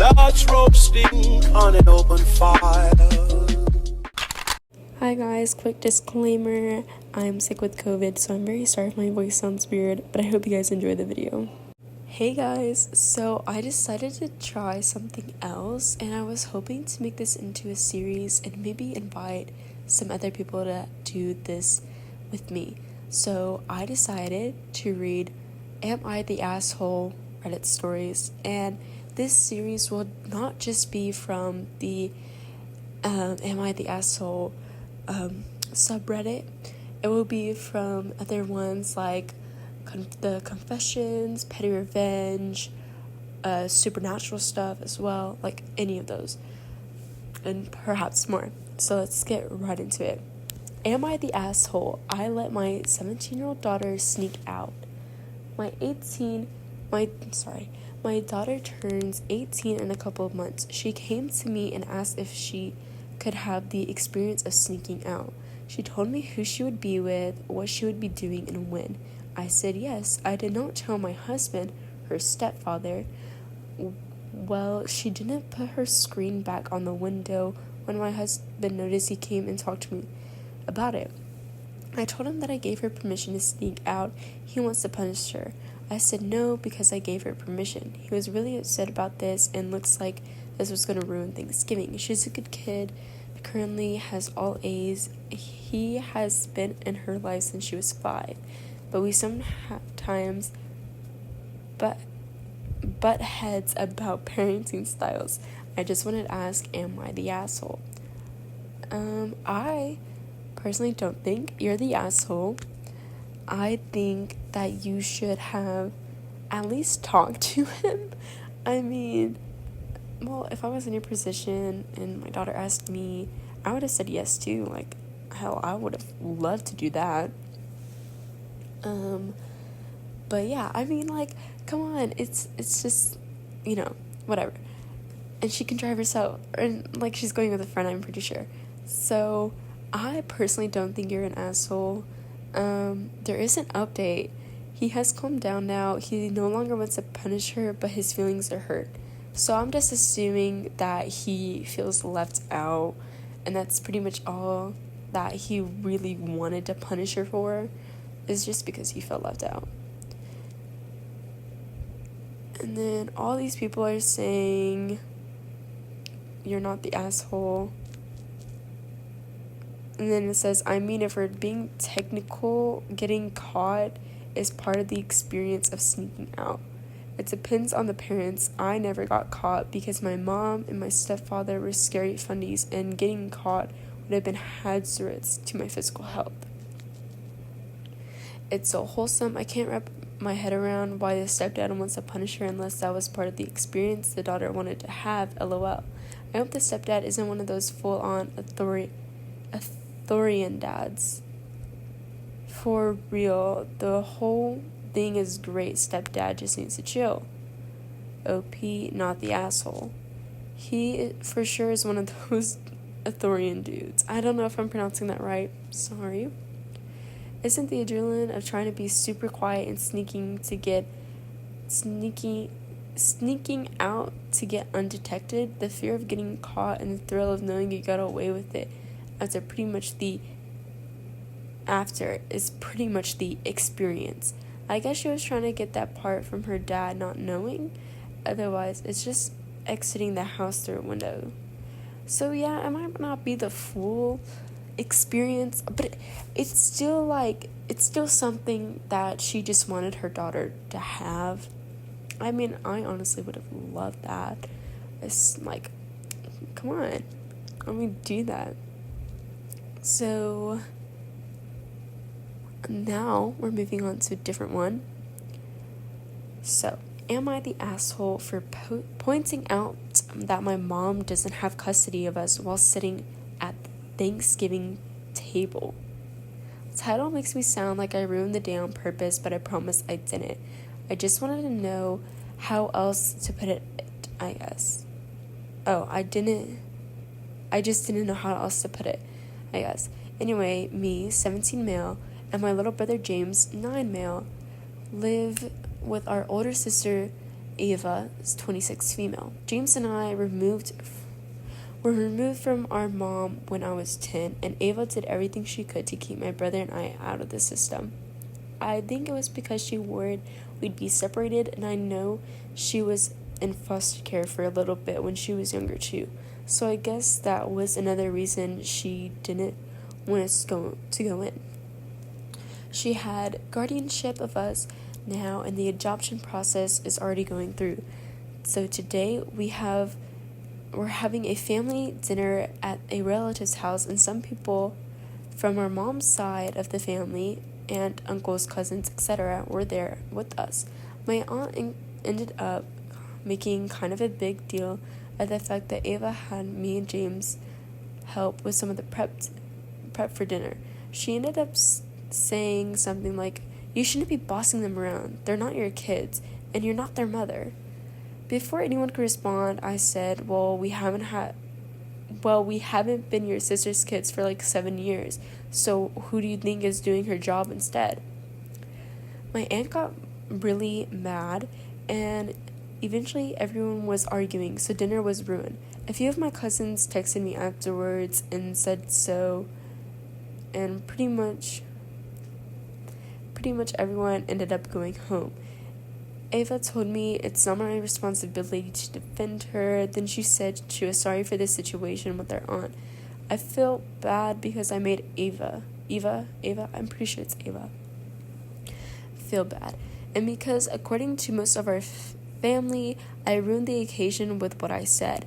large roasting on an open fire. Hi guys, quick disclaimer, I'm sick with COVID, so I'm very sorry if my voice sounds weird, but I hope you guys enjoy the video. Hey guys, so I decided to try something else, and I was hoping to make this into a series and maybe invite some other people to do this with me. So I decided to read Am I the Asshole Reddit stories, and this series will not just be from the Am I the Asshole subreddit. It will be from other ones like the confessions, petty revenge, supernatural stuff as well, like any of those, and perhaps more. So let's get right into it. Am I the asshole? I let my 17-year-old daughter sneak out. My daughter turns 18 in a couple of months. She came to me and asked if she could have the experience of sneaking out. She told me who she would be with, what she would be doing, and when. I said yes. I did not tell my husband, her stepfather. Well, she didn't put her screen back on the window when my husband noticed. He came and talked to me about it. I told him that I gave her permission to sneak out. He wants to punish her. I said no because I gave her permission. He was really upset about this and looks like this was going to ruin Thanksgiving. She's a good kid, currently has all A's. He has been in her life since she was 5, but we sometimes butt heads about parenting styles. I just wanted to ask, am I the asshole? I personally don't think you're the asshole. I think that you should have at least talked to him. I mean, well, if I was in your position and my daughter asked me, I would have said yes too. Like, hell, I would have loved to do that. But yeah, I mean, like, come on, it's just, whatever. And she can drive herself, and like, she's going with a friend, I'm pretty sure. So I personally don't think you're an asshole. There is an update. He has calmed down now. He no longer wants to punish her, but his feelings are hurt. So I'm just assuming that he feels left out, and that's pretty much all that he really wanted to punish her for, is just because he felt left out. And then all these people are saying you're not the asshole. And then it says, I mean, if we're being technical, getting caught is part of the experience of sneaking out. It depends on the parents. I never got caught because my mom and my stepfather were scary fundies, and getting caught would have been hazardous to my physical health. It's so wholesome. I can't wrap my head around why the stepdad wants to punish her unless that was part of the experience the daughter wanted to have, LOL. I hope the stepdad isn't one of those full-on authoritarian dads. For real, the whole thing is great. Stepdad just needs to chill. OP, not the asshole. He for sure is one of those authoritarian dudes. I don't know if I'm pronouncing that right. Sorry. Isn't the adrenaline of trying to be super quiet and sneaking out to get undetected, the fear of getting caught and the thrill of knowing you got away with it is pretty much the experience. I guess she was trying to get that part from her dad not knowing. Otherwise, it's just exiting the house through a window. So yeah, it might not be the full experience, but it's still something that she just wanted her daughter to have. I mean, I honestly would have loved that. It's like, come on, let me do that. So now we're moving on to a different one. So, am I the asshole for pointing out that my mom doesn't have custody of us while sitting at the Thanksgiving table? The title makes me sound like I ruined the day on purpose, but I promise I didn't. I just wanted to know how else to put it, I guess. I just didn't know how else to put it, I guess. Anyway, me, 17 male, and my little brother James, 9 male, live with our older sister Ava is 26, female. James and I were removed from our mom when I was 10, and Ava did everything she could to keep my brother and I out of the system. I think it was because she worried we'd be separated, and I know she was in foster care for a little bit when she was younger too. So I guess that was another reason she didn't want us to go in. She had guardianship of us now, and the adoption process is already going through. So today we're having a family dinner at a relative's house, and some people from our mom's side of the family, aunt, uncles, cousins, etc., were there with us. My aunt ended up making kind of a big deal of the fact that Ava had me and James help with some of the prep for dinner. She ended up saying something like, "You shouldn't be bossing them around. They're not your kids, and you're not their mother." Before anyone could respond, I said, we haven't been your sister's kids for like 7 years, so who do you think is doing her job instead?" My aunt got really mad, and eventually everyone was arguing, so dinner was ruined. A few of my cousins texted me afterwards and said so, and pretty much everyone ended up going home. Ava told me it's not my responsibility to defend her. Then she said she was sorry for the situation with her aunt. I feel bad because I made Ava, I'm pretty sure it's Ava, feel bad. And because, according to most of our family, I ruined the occasion with what I said.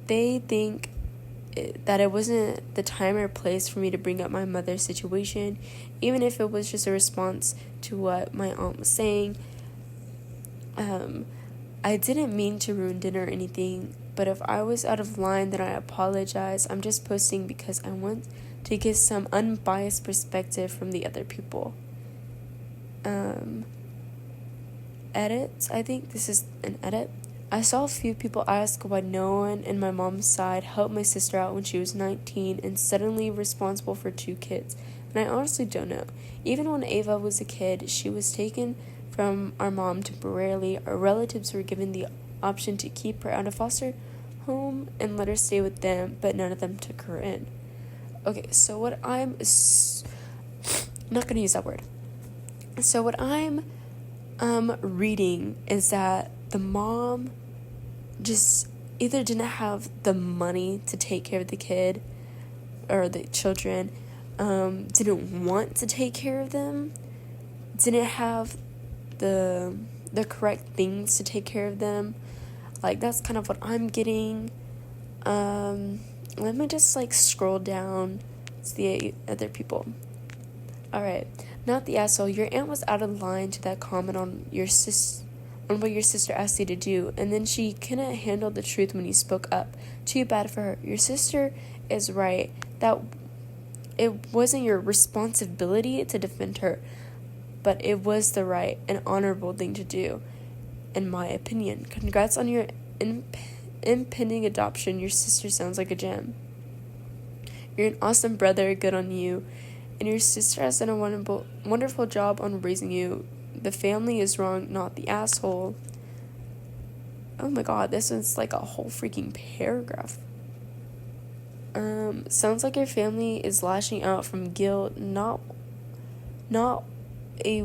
They think that it wasn't the time or place for me to bring up my mother's situation, even if it was just a response to what my aunt was saying. I didn't mean to ruin dinner or anything, but if I was out of line, then I apologize. I'm just posting because I want to get some unbiased perspective from the other people. Edit. I think this is an edit. I saw a few people ask why no one in my mom's side helped my sister out when she was 19 and suddenly responsible for 2 kids. And I honestly don't know. Even when Ava was a kid, she was taken from our mom temporarily. Our relatives were given the option to keep her out of foster home and let her stay with them, but none of them took her in. Okay, so what I'm not going to use that word. So what I'm reading is that the mom just either didn't have the money to take care of the kid or the children, didn't want to take care of them, didn't have the correct things to take care of them. Like, that's kind of what I'm getting. Let me just scroll down to the other people. Alright, not the asshole. Your aunt was out of line to that comment on what your sister asked you to do, and then she couldn't handle the truth when you spoke up. Too bad for her. Your sister is right that it wasn't your responsibility to defend her, but it was the right and honorable thing to do, in my opinion. Congrats on your impending adoption. Your sister sounds like a gem. You're an awesome brother. Good on you. And your sister has done a wonderful job on raising you. The family is wrong, not the asshole. Oh my god, this is like a whole freaking paragraph. Sounds like your family is lashing out from guilt. Not a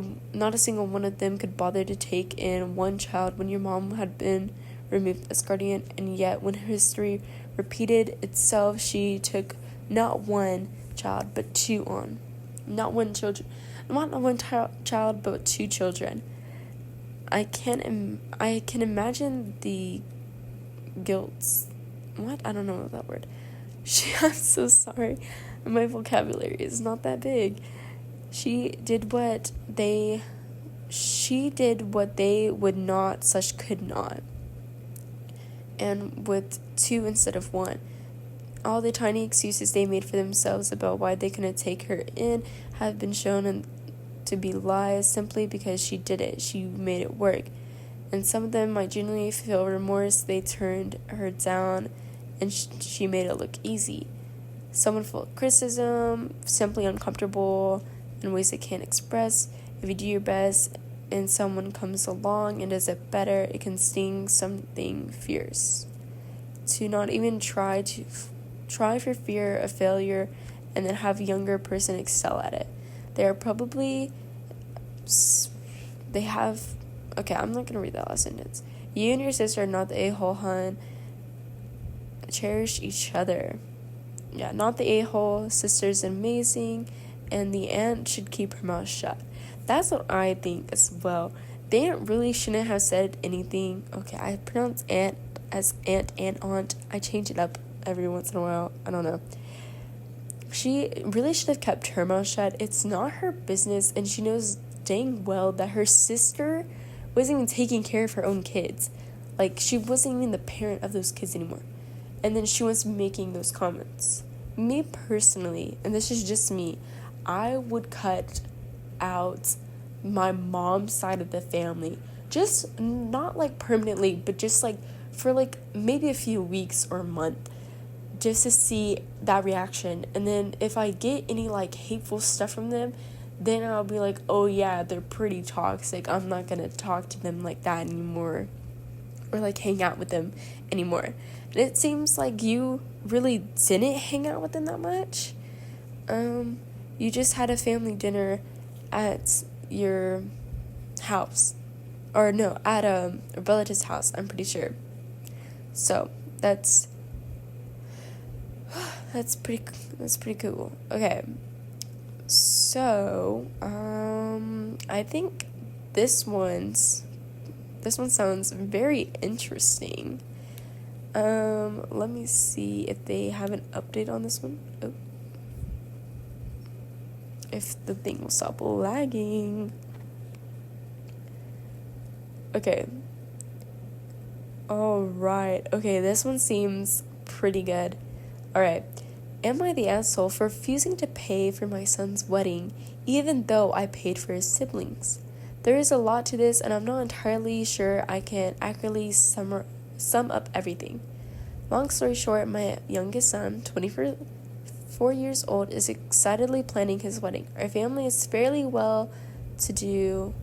single one of them could bother to take in one child when your mom had been removed as guardian, and yet when history repeated itself, she took not one child but 2 on. Not one child, but 2 children. I can imagine the guilt. What? I don't know that word. I'm so sorry. My vocabulary is not that big. She did what they would not / could not. And with 2 instead of 1. All the tiny excuses they made for themselves about why they couldn't take her in have been shown to be lies simply because she did it. She made it work. And some of them might genuinely feel remorse. They turned her down and she made it look easy. Someone full of criticism, simply uncomfortable in ways they can't express. If you do your best and someone comes along and does it better, it can sting something fierce. To not even try for fear of failure and then have a younger person excel at it. Okay, I'm not gonna read that last sentence. You and your sister are not the a-hole, hun. Cherish each other. Yeah, not the a-hole. Sister's amazing, and the aunt should keep her mouth shut. That's what I think as well. The aunt really shouldn't have said anything. Okay, I pronounce aunt as aunt and aunt. I change it up every once in a while. I don't know. She really should have kept her mouth shut. It's not her business, and she knows dang well that her sister wasn't even taking care of her own kids. Like, she wasn't even the parent of those kids anymore. And then she was making those comments. Me personally, and this is just me, I would cut out my mom's side of the family. Just not like permanently, but just like for like maybe a few weeks or a month, just to see that reaction. And then if I get any like hateful stuff from them, then I'll be like, oh yeah, they're pretty toxic. I'm not gonna talk to them like that anymore, or like hang out with them anymore. And it seems like you really didn't hang out with them that much. You just had a family dinner at your house, or no, at a relative's house, I'm pretty sure. So that's pretty cool. Okay, so I think this one sounds very interesting. Let me see if they have an update on this one. Oh. If the thing will stop lagging. Okay. Alright. Okay, this one seems pretty good. Alright. Am I the asshole for refusing to pay for my son's wedding, even though I paid for his siblings? There is a lot to this, and I'm not entirely sure I can accurately sum up everything. Long story short, my youngest son, 24 years old, is excitedly planning his wedding. Our family is fairly well to do,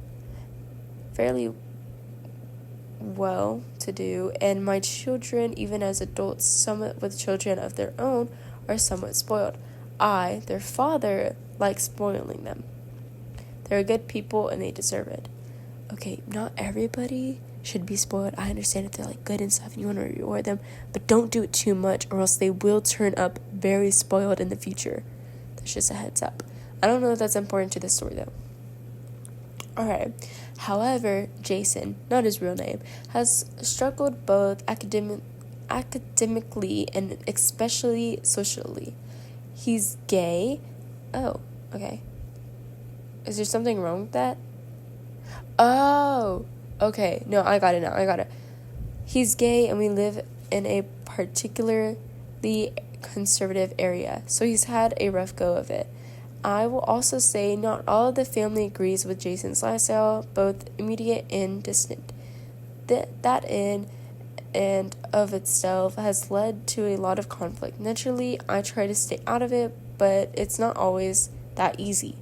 and my children, even as adults, somewhat with children of their own, are somewhat spoiled. I, their father, like spoiling them. They're good people and they deserve it. Okay, not everybody should be spoiled. I understand if they're like good and stuff and you want to reward them, but don't do it too much or else they will turn up very spoiled in the future. That's just a heads up. I don't know if that's important to the story though. Alright. However, Jason, not his real name, has struggled both academically and especially socially. He's gay. Oh, okay. Is there something wrong with that? Oh, okay. No, I got it now. He's gay and we live in a particularly conservative area, so he's had a rough go of it. I will also say not all of the family agrees with Jason's lifestyle, both immediate and distant. That in and of itself has led to a lot of conflict. Naturally, I try to stay out of it, but it's not always that easy.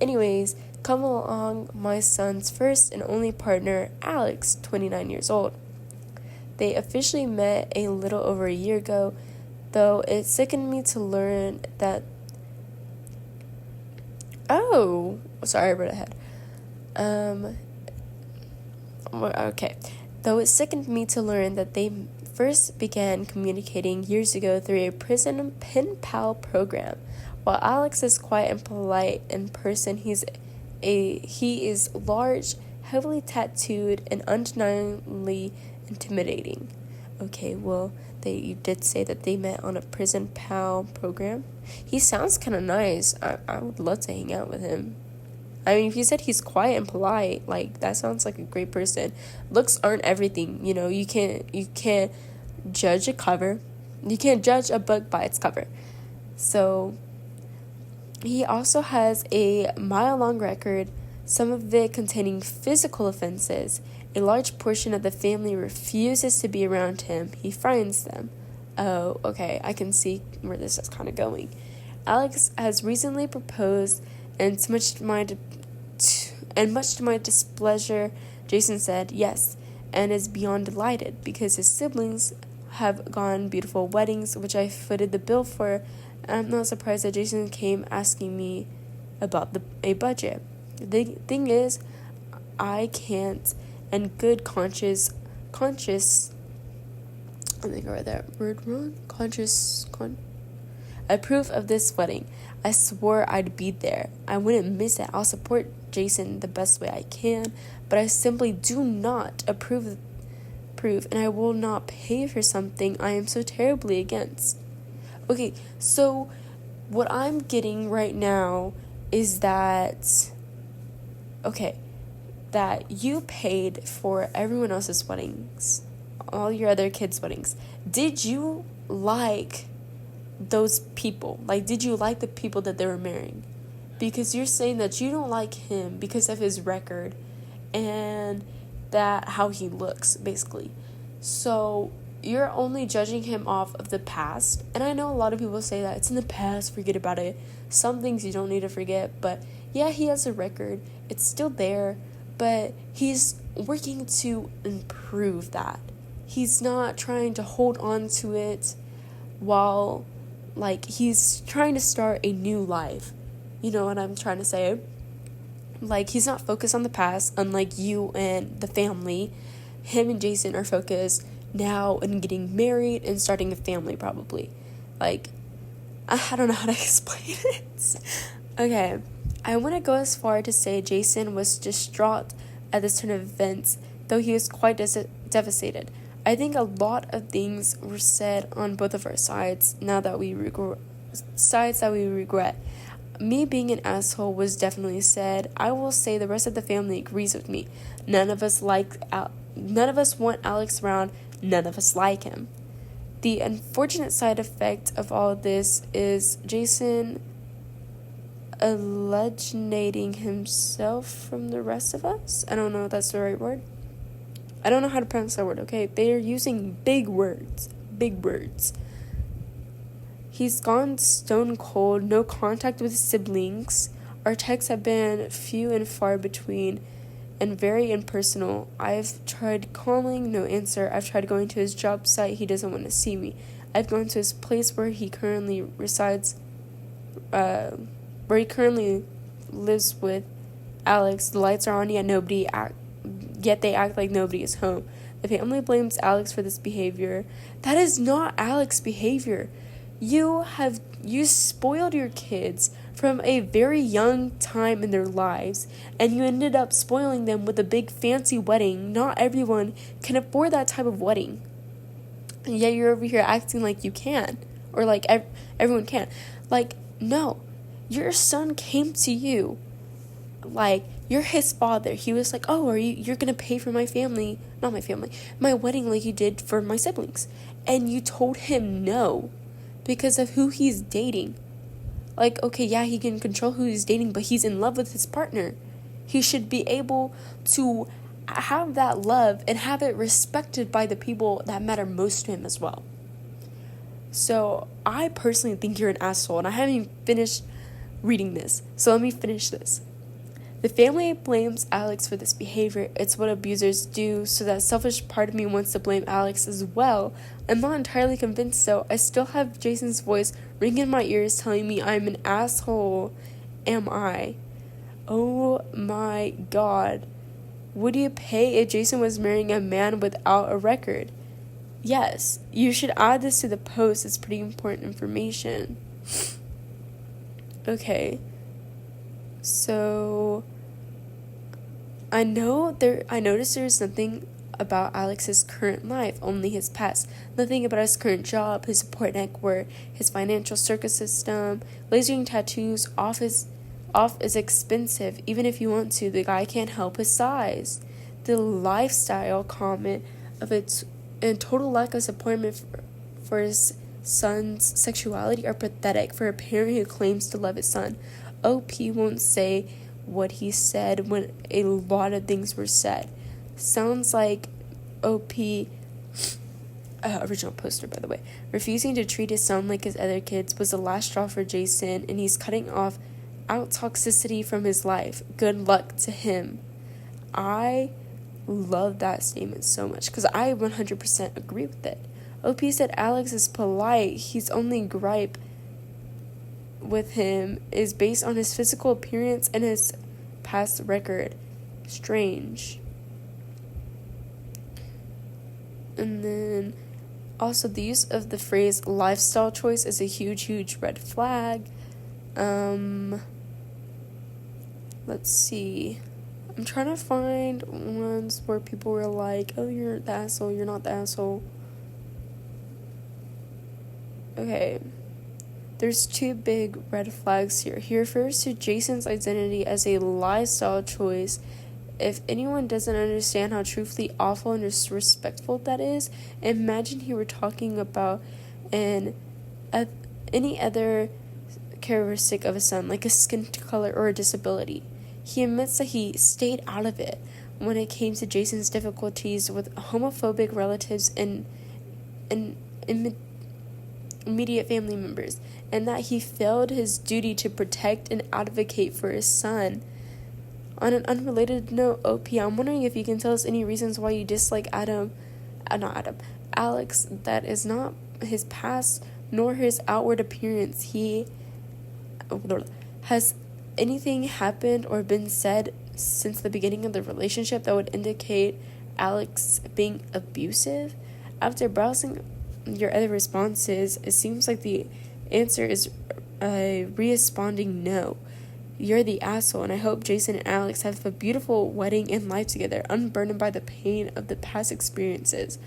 Anyways, come along my son's first and only partner, Alex, 29 years old. They officially met a little over a year ago, though it sickened me to learn that... Oh, sorry, I read ahead. Okay. Though it sickened me to learn that they first began communicating years ago through a prison pen pal program. While Alex is quiet and polite in person, he is large, heavily tattooed, and undeniably intimidating. Okay, well, you did say that they met on a prison pal program. He sounds kind of nice. I would love to hang out with him. I mean, if you said he's quiet and polite, like, that sounds like a great person. Looks aren't everything, you know. You can't judge a cover. You can't judge a book by its cover. So, he also has a mile-long record, some of it containing physical offenses. A large portion of the family refuses to be around him. He frightens them. Oh, okay, I can see where this is kind of going. Alex has recently proposed, and And much to my displeasure, Jason said yes, and is beyond delighted because his siblings have gone beautiful weddings, which I footed the bill for. And I'm not surprised that Jason came asking me about a budget. The thing is, I can't, and good conscious, I think I read that word wrong, approve of this wedding. I swore I'd be there. I wouldn't miss it. I'll support Jason the best way I can, but I simply do not approve, and I will not pay for something I am so terribly against. Okay, so what I'm getting right now is that, that you paid for everyone else's weddings, all your other kids' weddings. Did you like those people? Like, did you like the people that they were marrying? Because you're saying that you don't like him because of his record and that how he looks, basically. So you're only judging him off of the past. And I know a lot of people say that it's in the past, forget about it. Some things you don't need to forget, but yeah, he has a record. It's still there, but he's working to improve that. He's not trying to hold on to it while, like, he's trying to start a new life. You know what I'm trying to say? Like, he's not focused on the past, unlike you and the family. Him and Jason are focused now on getting married and starting a family, probably. Like, I don't know how to explain it. Okay, I want to go as far to say Jason was distraught at this turn of events, though he was quite devastated. I think a lot of things were said on both of our sides that we regret. Me being an asshole was definitely said. I will say the rest of the family agrees with me. None of us want Alex around. None of us like him. The unfortunate side effect of all of this is Jason alienating himself from the rest of us. I don't know if that's the right word. I don't know how to pronounce that word, okay? They are using big words. He's gone stone cold, no contact with his siblings. Our texts have been few and far between and very impersonal. I've tried calling, no answer. I've tried going to his job site, he doesn't want to see me. I've gone to his place where he currently resides, where he currently lives with Alex. The lights are on, yet they act like nobody is home. The family blames Alex for this behavior. That is not Alex's behavior. You spoiled your kids from a very young time in their lives, and you ended up spoiling them with a big fancy wedding. Not everyone can afford that type of wedding. And yet you're over here acting like you can, or like everyone can. Like, no, your son came to you. Like, you're his father. He was like, oh, you're going to pay for my wedding like you did for my siblings. And you told him no because of who he's dating. Like, okay, yeah, he can control who he's dating, but he's in love with his partner. He should be able to have that love and have it respected by the people that matter most to him as well. So I personally think you're an asshole, and I haven't even finished reading this. So let me finish this. The family blames Alex for this behavior. It's what abusers do, so that selfish part of me wants to blame Alex as well. I'm not entirely convinced, though. I still have Jason's voice ringing in my ears telling me I'm an asshole. Am I? Oh my god. Would you pay if Jason was marrying a man without a record? Yes. You should add this to the post. It's pretty important information. Okay. So I noticed there's nothing about Alex's current life, only his past. Nothing about his current job, his support network, his financial circus system. Lasering tattoos off is expensive, even if you want to. The guy can't help his size. The lifestyle comment of its and total lack of support for his son's sexuality are pathetic for a parent who claims to love his son. OP won't say what he said when a lot of things were said. Sounds like OP, original poster by the way, refusing to treat his son like his other kids was the last straw for Jason, and he's cutting off out toxicity from his life. Good luck to him. I love that statement so much because I 100% agree with it. OP said Alex is polite. His only gripe with him is based on his physical appearance and his past record. Strange. And then also the use of the phrase lifestyle choice is a huge red flag. Let's see. I'm trying to find ones where people were like, oh, you're the asshole, you're not the asshole. Okay. There's 2 big red flags here. He refers to Jason's identity as a lifestyle choice. If anyone doesn't understand how truthfully awful and disrespectful that is, imagine he were talking about any other characteristic of a son, like a skin color or a disability. He admits that he stayed out of it when it came to Jason's difficulties with homophobic relatives and immediate family members, and that he failed his duty to protect and advocate for his son. On an unrelated note, OP, I'm wondering if you can tell us any reasons why you dislike Alex, that is not his past nor his outward appearance. Has anything happened or been said since the beginning of the relationship that would indicate Alex being abusive? After browsing your other responses, it seems like the answer is a responding no. You're the asshole, and I hope Jason and Alex have a beautiful wedding and life together, unburdened by the pain of the past experiences.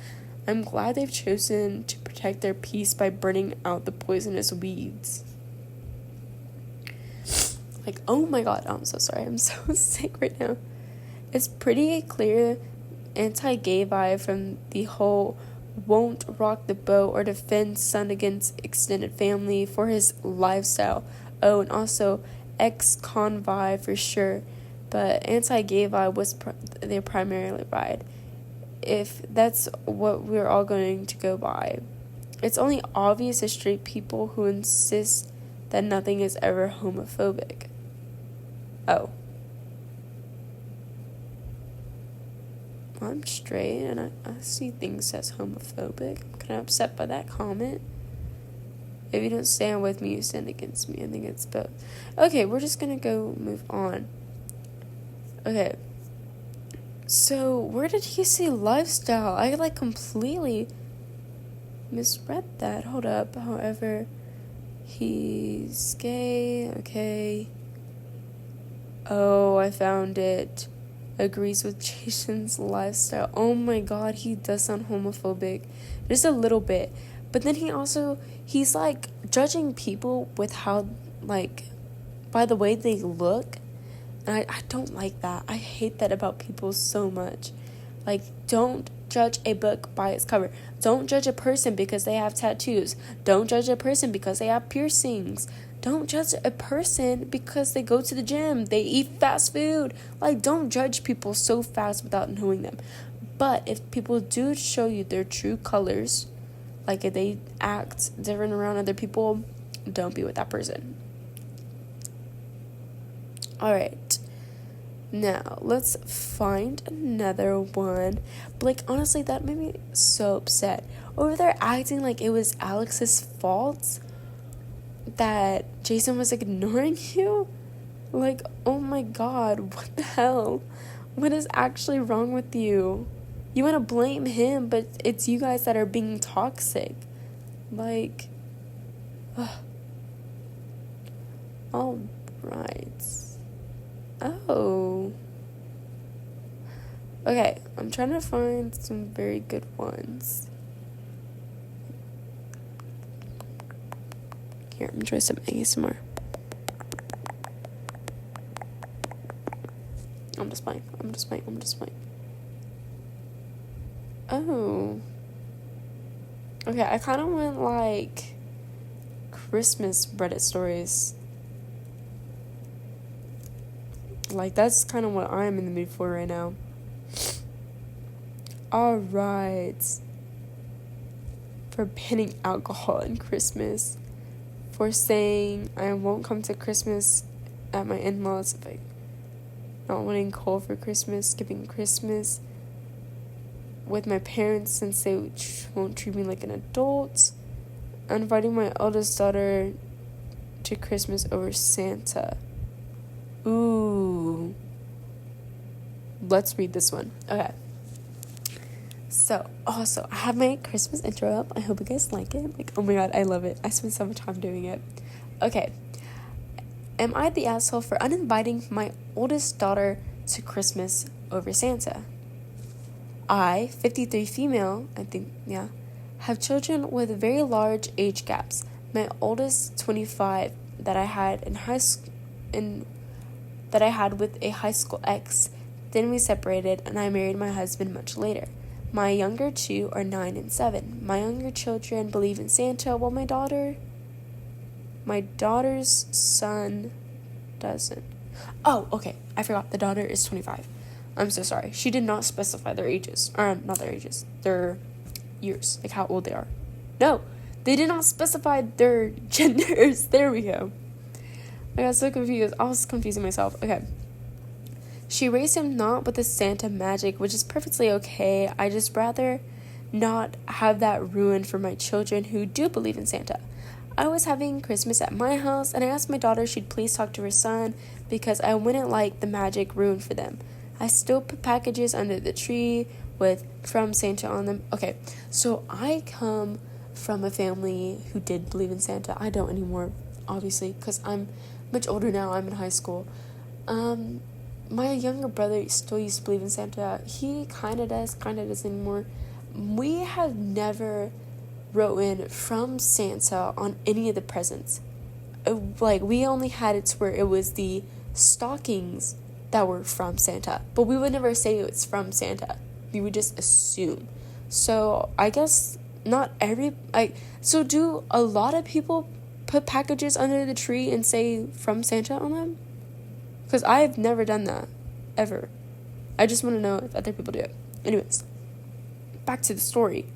I'm glad they've chosen to protect their peace by burning out the poisonous weeds. Like, oh my god, I'm so sorry, I'm so sick right now. It's pretty clear anti-gay vibe from the whole won't rock the boat or defend son against extended family for his lifestyle. Oh, and also ex-con vibe for sure, but anti-gay vibe was their primarily vibe, if that's what we're all going to go by. It's only obvious to straight people who insist that nothing is ever homophobic. Oh. I'm straight and I see things as homophobic. I'm kind of upset by that comment. If you don't stand with me, you stand against me. I think it's both. Okay, we're just gonna go move on. Okay. So, where did he say lifestyle? I completely misread that. Hold up. However, he's gay. Okay. Oh, I found it. Agrees with Jason's lifestyle. Oh my god, he does sound homophobic. Just a little bit. But then he's judging people with how, by the way they look. And I don't like that. I hate that about people so much. Don't judge a book by its cover. Don't judge a person because they have tattoos. Don't judge a person because they have piercings. Don't judge a person because they go to the gym. They eat fast food. Don't judge people so fast without knowing them. But if people do show you their true colors, if they act different around other people, don't be with that person. Alright. Now, let's find another one. But, honestly, that made me so upset. Over there acting like it was Alex's fault that Jason was ignoring you. Oh my god, what the hell? What is actually wrong with you? You want to blame him, but it's you guys that are being toxic. All right. Oh. Okay, I'm trying to find some very good ones. Here, I'm trying some ASMR. I'm just playing. Oh. Okay, I kind of went Christmas Reddit stories. That's kind of what I'm in the mood for right now. Alright. For banning alcohol in Christmas. For saying I won't come to Christmas at my in-laws, like not wanting coal for Christmas, skipping Christmas with my parents since they won't treat me like an adult, inviting my eldest daughter to Christmas over Santa. Ooh. Let's read this one. Okay. So, also, I have my Christmas intro up. I hope you guys like it. Like, oh my god, I love it. I spent so much time doing it. Okay. Am I the asshole for uninviting my oldest daughter to Christmas over Santa? I, 53 female, I think, yeah, have children with very large age gaps. My oldest, 25, that I had that I had with a high school ex. Then we separated, and I married my husband much later. My younger two are 9 and 7. My younger children believe in Santa, while my daughter's son doesn't. Oh, okay. I forgot. The daughter is 25. I'm so sorry. She did not specify their ages. Or, not their ages. Their years. Like, how old they are. No. They did not specify their genders. There we go. I got so confused. I was confusing myself. Okay. She raised him not with the Santa magic, which is perfectly okay. I just rather not have that ruined for my children who do believe in Santa. I was having Christmas at my house, and I asked my daughter she'd please talk to her son because I wouldn't like the magic ruined for them. I still put packages under the tree with "From Santa" on them. Okay, so I come from a family who did believe in Santa. I don't anymore, obviously, because I'm much older now. I'm in high school. My younger brother still used to believe in Santa. He kind of doesn't anymore. We have never written "From Santa" on any of the presents. Like, we only had it to where it was the stockings that were from Santa, but we would never say it's from Santa. We would just assume. So I guess not so do a lot of people put packages under the tree and say "From Santa" on them? Because I've never done that, ever. I just want to know if other people do it. Anyways, back to the story.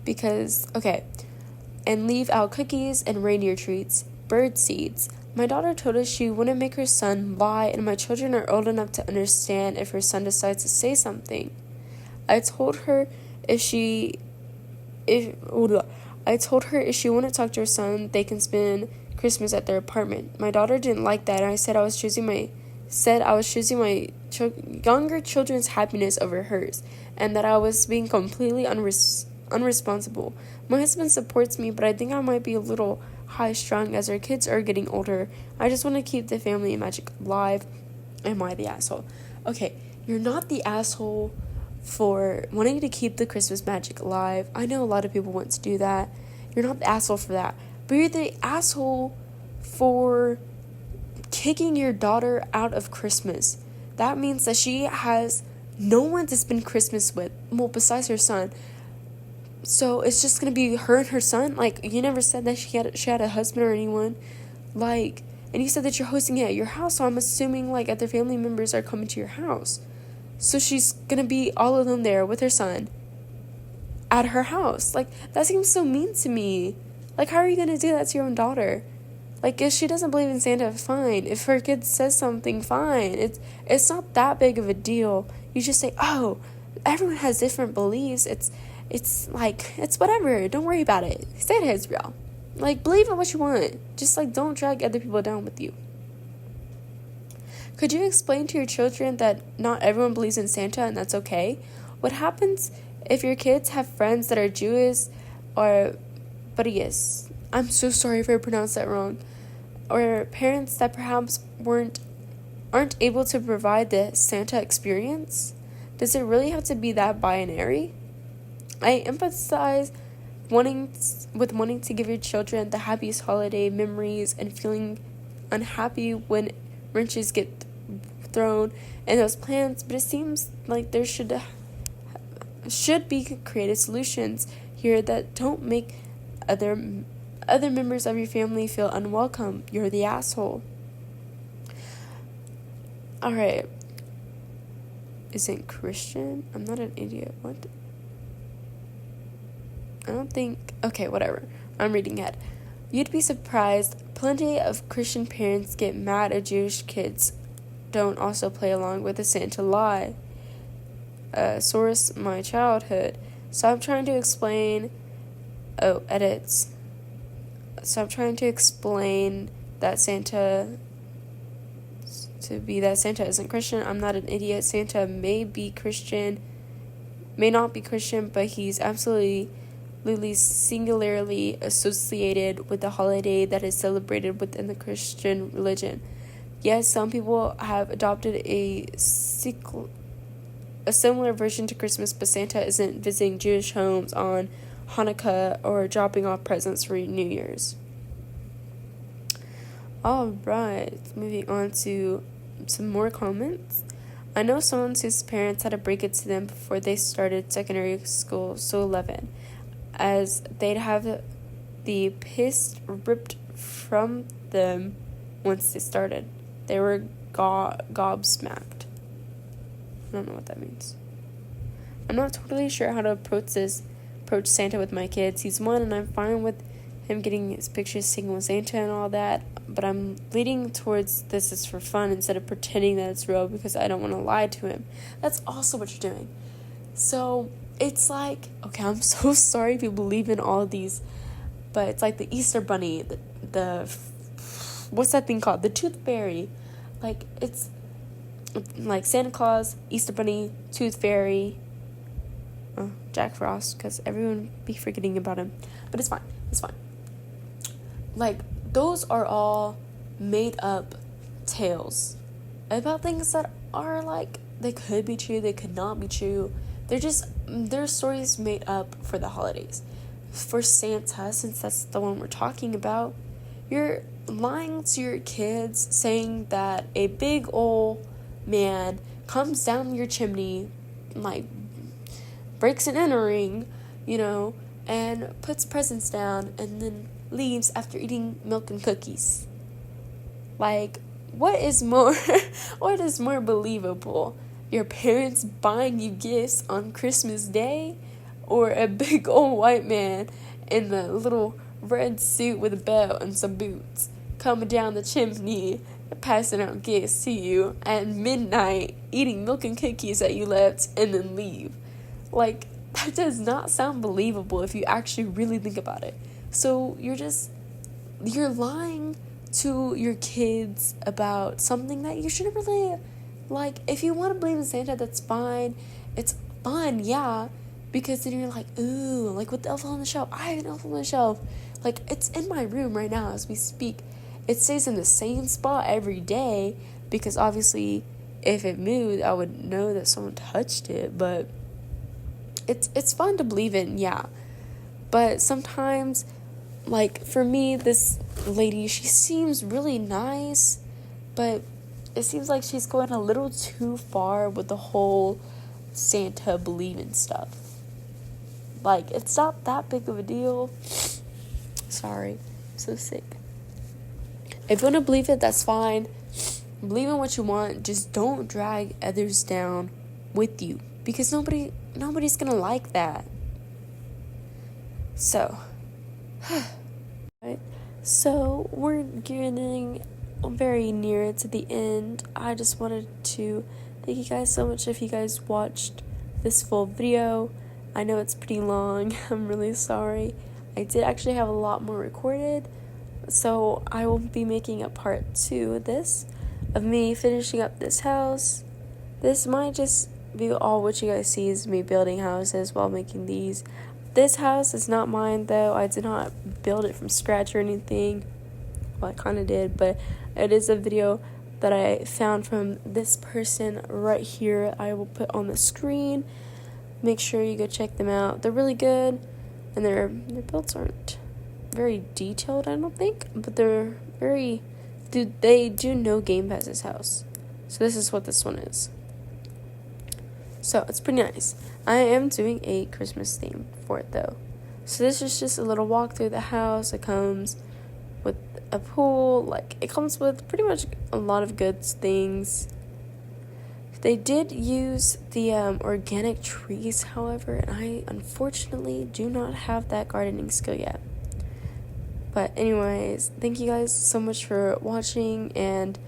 Because, okay, and leave out cookies and reindeer treats, bird seeds. My daughter told us she wouldn't make her son lie, and my children are old enough to understand if her son decides to say something. I told her if she wouldn't talk to her son, they can spend Christmas at their apartment. My daughter didn't like that, and I said I was choosing my younger children's happiness over hers, and that I was being completely unresponsible. My husband supports me, but I think I might be a little high-strung as our kids are getting older. I just want to keep the family magic alive. Am I the asshole? Okay, you're not the asshole for wanting to keep the Christmas magic alive. I know a lot of people want to do that. You're not the asshole for that. But you're the asshole for kicking your daughter out of Christmas. That means that she has no one to spend Christmas with, well, besides her son. So it's just gonna be her and her son? Like, you never said that she had a husband or anyone. Like, and you said that you're hosting it at your house, so I'm assuming, like, other family members are coming to your house. So she's gonna be all alone there with her son at her house. Like, that seems so mean to me. Like, how are you gonna do that to your own daughter? Like, if she doesn't believe in Santa, fine. If her kid says something, fine. It's not that big of a deal. You just say, oh, everyone has different beliefs. It's like, it's whatever. Don't worry about it. Santa is real. Like, believe in what you want. Just, like, don't drag other people down with you. Could you explain to your children that not everyone believes in Santa and that's okay? What happens if your kids have friends that are Jewish or Buddhist? I'm so sorry if I pronounced that wrong. Or parents that perhaps aren't able to provide the Santa experience? Does it really have to be that binary? I empathize with wanting to give your children the happiest holiday memories and feeling unhappy when wrenches get thrown in those plans, but it seems like there should be creative solutions here that don't make other members of your family feel unwelcome. You're the asshole. Alright. Isn't Christian? I'm not an idiot. What? I don't think... Okay, whatever. I'm reading it. You'd be surprised, plenty of Christian parents get mad at Jewish kids don't also play along with the Santa lie. Source, my childhood. So I'm trying to explain... Oh, edits. So I'm trying to explain that Santa... To be that Santa isn't Christian. I'm not an idiot. Santa may not be Christian, but he's absolutely singularly associated with the holiday that is celebrated within the Christian religion. Yes, some people have adopted a similar version to Christmas, but Santa isn't visiting Jewish homes on Hanukkah or dropping off presents for New Year's. Alright, moving on to some more comments. I know someone whose parents had to break it to them before they started secondary school, so 11, as they'd have the piss ripped from them once they started. They were gobsmacked. I don't know what that means. I'm not totally sure how to approach Santa with my kids. He's 1 and I'm fine with him getting his pictures taken with Santa and all that, but I'm leaning towards this is for fun instead of pretending that it's real because I don't want to lie to him. That's also what you're doing. So it's like, okay, I'm so sorry if you believe in all of these, but it's like the Easter Bunny, the what's that thing called? The Tooth Fairy. Like, it's like Santa Claus, Easter Bunny, Tooth Fairy, Jack Frost, because everyone be forgetting about him. But it's fine. Like, those are all made up tales about things that are like, they could be true, they could not be true. They're stories made up for the holidays. For Santa, since that's the one we're talking about, you're lying to your kids saying that a big old man comes down your chimney, like, breaks and entering, and puts presents down and then leaves after eating milk and cookies. Like, what is more believable? Your parents buying you gifts on Christmas Day, or a big old white man in the little red suit with a belt and some boots coming down the chimney passing out gifts to you at midnight, eating milk and cookies that you left, and then leave? Like, that does not sound believable if you actually really think about it. So you're lying to your kids about something that you shouldn't really, like, if you want to believe in Santa, that's fine. It's fun, yeah, because then you're like, ooh, like with the elf on the shelf. I have an elf on the shelf. Like, it's in my room right now as we speak. It stays in the same spot every day because obviously if it moved, I would know that someone touched it, but it's fun to believe in, yeah. But sometimes, like, for me, this lady, she seems really nice, but it seems like she's going a little too far with the whole Santa believing stuff. Like, it's not that big of a deal. Sorry, I'm so sick. If you want to believe it, that's fine. Believe in what you want. Just don't drag others down with you, because nobody's gonna like that. So, right. So we're getting very near to the end. I just wanted to thank you guys so much if you guys watched this full video. I know it's pretty long. I'm really sorry. I did actually have a lot more recorded, so I will be making a part 2 of this, of me finishing up this house. This might just be all what you guys see is me building houses while making these. This house is not mine, though. I did not build it from scratch or anything. Well, I kind of did, but it is a video that I found from this person right here. I will put on the screen. Make sure you go check them out. They're really good, and their builds aren't very detailed, I don't think, but they're very... They do know Game Pass's house. So this is what this one is. So it's pretty nice. I am doing a Christmas theme for it, though. So this is just a little walk through the house. It comes with a pool. Like, it comes with pretty much a lot of good things. They did use the organic trees, however, and I unfortunately do not have that gardening skill yet. But anyways, thank you guys so much for watching and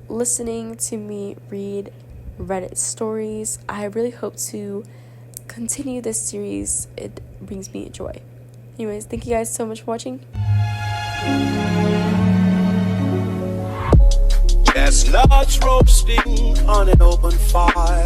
listening to me read Reddit stories. I really hope to continue this series. It brings me joy. Anyways, thank you guys so much for watching. Chestnuts roasting on an open fire.